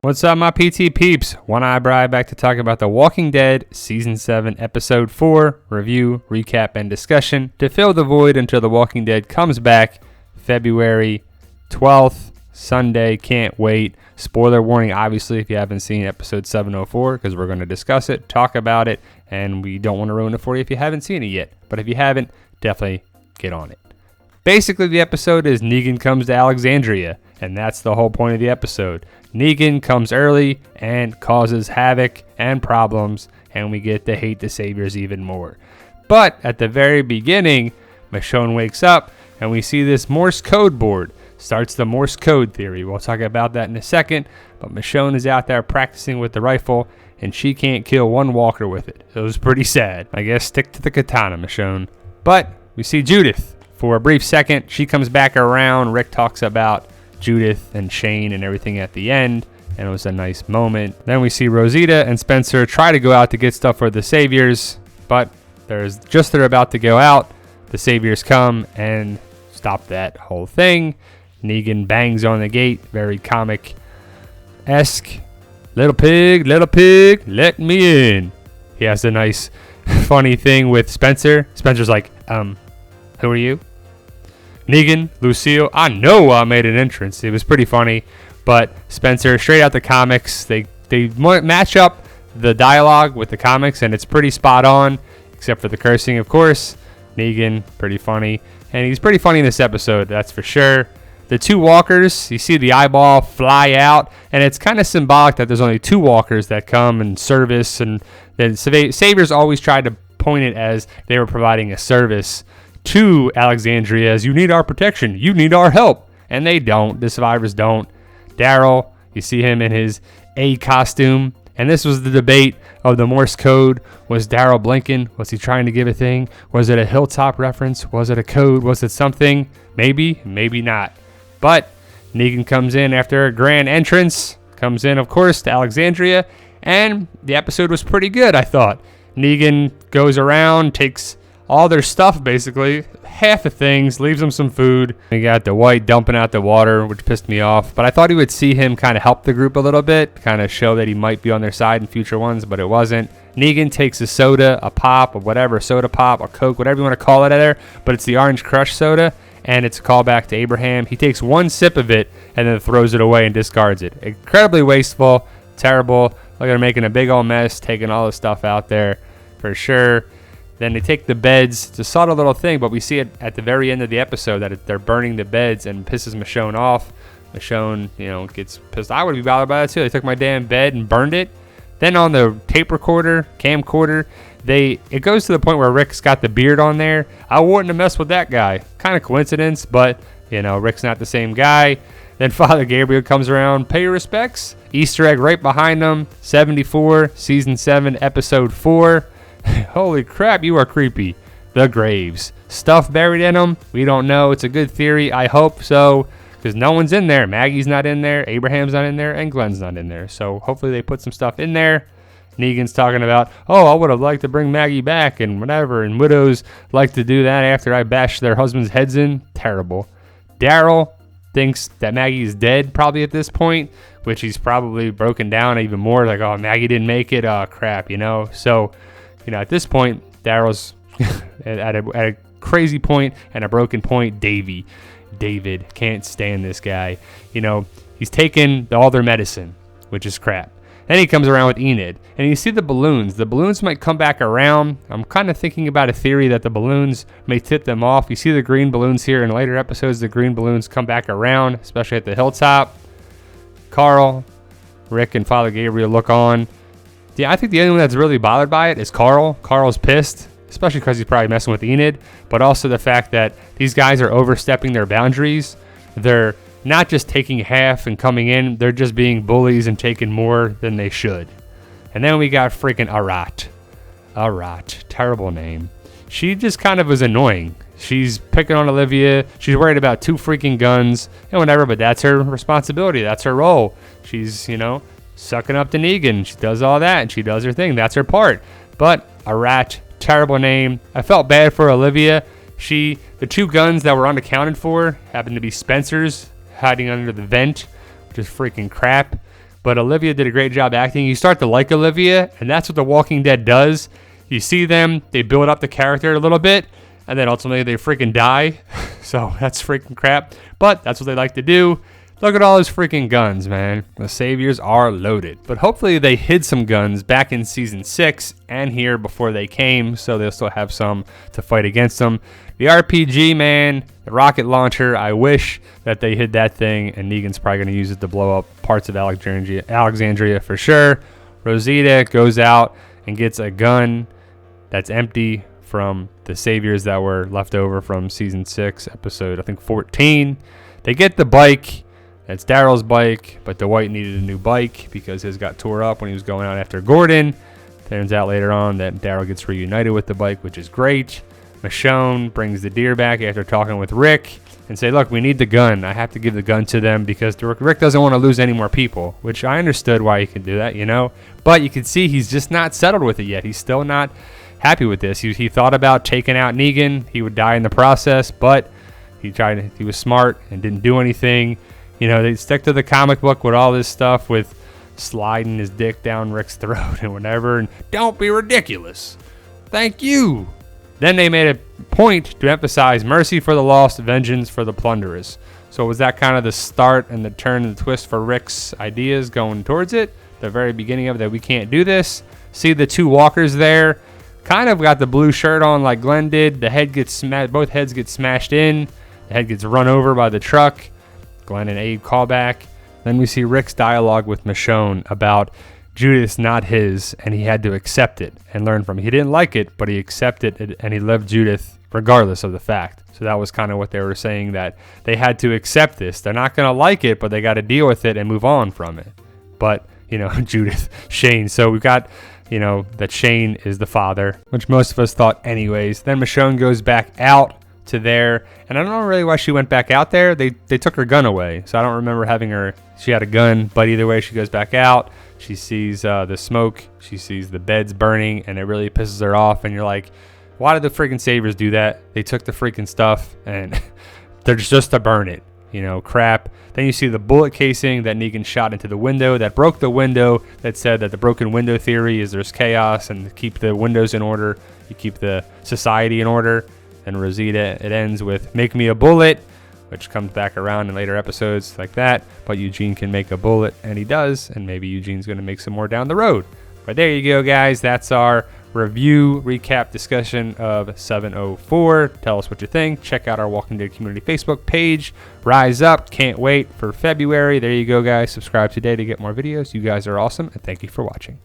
What's up, my PT peeps? One Eyebrow back to talk about The Walking Dead Season 7, Episode 4, review, recap, and discussion to fill the void until The Walking Dead comes back February 12th, Sunday. Can't wait. Spoiler warning, obviously, if you haven't seen Episode 704, because we're going to discuss it, talk about it, and we don't want to ruin it for you if you haven't seen it yet. But if you haven't, definitely get on it. Basically, the episode is Negan comes to Alexandria, and that's the whole point of the episode. Negan comes early and causes havoc and problems, and we get to hate the Saviors even more. But at the very beginning, Michonne wakes up, and we see this Morse code board. Starts the Morse code theory. We'll talk about that in a second, but Michonne is out there practicing with the rifle, and she can't kill one walker with it. It was pretty sad. I guess stick to the katana, Michonne. But we see Judith. For a brief second, she comes back around. Rick talks about Judith and Shane and everything at the end, and it was a nice moment. Then we see Rosita and Spencer try to go out to get stuff for the Saviors, but they're about to go out. The Saviors come and stop that whole thing. Negan bangs on the gate, very comic-esque. Little pig, let me in. He has a nice, funny thing with Spencer. Spencer's like, who are you? Negan, Lucille, I know I made an entrance. It was pretty funny, but Spencer, straight out the comics, they match up the dialogue with the comics, and it's pretty spot on, except for the cursing, of course. Negan, pretty funny, and he's pretty funny in this episode, that's for sure. The two walkers, you see the eyeball fly out, and it's kind of symbolic that there's only two walkers that come and service, and the Saviors always tried to point it as they were providing a service to Alexandria as you need our protection, you need our help, and they don't. The survivors don't. Daryl, you see him in his A costume, and this was the debate of the Morse code. Was Daryl blinking? Was he trying to give a thing? Was it a Hilltop reference? Was it a code? Was it something? Maybe, maybe not. But Negan comes in after a grand entrance, comes in, of course, to Alexandria, and the episode was pretty good, I thought. Negan goes around, takes all their stuff, basically, half the things, leaves them some food. We got the White dumping out the water, which pissed me off. But I thought he would see him kind of help the group a little bit, kind of show that he might be on their side in future ones, but it wasn't. Negan takes a soda, a pop, or whatever, a soda pop, a Coke, whatever you want to call it there, but it's the Orange Crush soda, and it's a callback to Abraham. He takes one sip of it and then throws it away and discards it. Incredibly wasteful, terrible. Look at him making a big old mess, taking all the stuff out there for sure. Then they take the beds. It's a subtle little thing, but we see it at the very end of the episode that they're burning the beds and pisses Michonne off. Michonne, gets pissed. I would be bothered by that too. They took my damn bed and burned it. Then on the tape recorder, camcorder, it goes to the point where Rick's got the beard on there. I wouldn't have messed with that guy. Kind of coincidence, but Rick's not the same guy. Then Father Gabriel comes around. Pay your respects. Easter egg right behind them. 74, Season 7, Episode 4. Holy crap, you are creepy. The graves. Stuff buried in them. We don't know. It's a good theory. I hope so, because no one's in there. Maggie's not in there. Abraham's not in there. And Glenn's not in there. So hopefully they put some stuff in there. Negan's talking about, I would have liked to bring Maggie back and whatever. And widows like to do that after I bash their husbands' heads in. Terrible. Daryl thinks that Maggie is dead probably at this point, which he's probably broken down even more. Like, Maggie didn't make it. Oh, crap, So... at this point, Daryl's at a crazy point and a broken point. David, can't stand this guy. He's taken all their medicine, which is crap. Then he comes around with Enid, and you see the balloons. The balloons might come back around. I'm kind of thinking about a theory that the balloons may tip them off. You see the green balloons here in later episodes. The green balloons come back around, especially at the hilltop. Carl, Rick, and Father Gabriel look on. Yeah, I think the only one that's really bothered by it is Carl. Carl's pissed, especially because he's probably messing with Enid, but also the fact that these guys are overstepping their boundaries. They're not just taking half and coming in, they're just being bullies and taking more than they should. And then we got freaking Arat. Terrible name. She just kind of was annoying. She's picking on Olivia. She's worried about 2 freaking guns and whatever, but that's her responsibility. That's her role. She's, sucking up to Negan. She does all that, and she does her thing. That's her part. But Arat, terrible name. I felt bad for Olivia. The 2 guns that were unaccounted for happened to be Spencer's, hiding under the vent, which is freaking crap. But Olivia did a great job acting. You start to like Olivia, and that's what The Walking Dead does. You see them, they build up the character a little bit, and then ultimately they freaking die. So that's freaking crap. But that's what they like to do. Look at all those freaking guns, man. The Saviors are loaded. But hopefully they hid some guns back in Season 6 and here before they came, so they'll still have some to fight against them. The RPG, man, the rocket launcher, I wish that they hid that thing, and Negan's probably going to use it to blow up parts of Alexandria for sure. Rosita goes out and gets a gun that's empty from the Saviors that were left over from Season 6, episode, I think, 14. They get the bike. That's Daryl's bike, but Dwight needed a new bike because his got tore up when he was going out after Gordon. Turns out later on that Daryl gets reunited with the bike, which is great. Michonne brings the deer back after talking with Rick and say, look, we need the gun. I have to give the gun to them because Rick doesn't want to lose any more people, which I understood why he can do that, you know. But you can see he's just not settled with it yet. He's still not happy with this. He thought about taking out Negan. He would die in the process, but he was smart and didn't do anything. You know, they stick to the comic book with all this stuff with sliding his dick down Rick's throat and whatever. And don't be ridiculous. Thank you. Then they made a point to emphasize mercy for the lost, vengeance for the plunderers. So was that kind of the start and the turn and the twist for Rick's ideas going towards it? The very beginning of it, that we can't do this. See the two walkers there? Kind of got the blue shirt on like Glenn did. The head gets smashed. Both heads get smashed in. The head gets run over by the truck. Glenn and Abe callback. Then we see Rick's dialogue with Michonne about Judith's not his, and he had to accept it and learn from it. He didn't like it, but he accepted it, and he loved Judith regardless of the fact. So that was kind of what they were saying, that they had to accept this. They're not going to like it, but they got to deal with it and move on from it. But, you know, Judith, Shane. So we've got, you know, that Shane is the father, which most of us thought anyways. Then Michonne goes back out to there, and I don't know really why she went back out there. They took her gun away, so I don't remember having her. She had a gun, but either way, she goes back out. She sees the smoke, she sees the beds burning, and it really pisses her off. And you're like, why did the freaking Saviors do that? They took the freaking stuff and they're just to burn it, you know, crap. Then you see the bullet casing that Negan shot into the window that broke the window, that said that the broken window theory is there's chaos, and to keep the windows in order, you keep the society in order. And Rosita, it ends with make me a bullet, which comes back around in later episodes like that. But Eugene can make a bullet, and he does, and maybe Eugene's going to make some more down the road. But there you go, guys. That's our review, recap, discussion of 704. Tell us what you think. Check out our Walking Dead community Facebook page. Rise up. Can't wait for February. There you go, guys. Subscribe today to get more videos. You guys are awesome, and thank you for watching.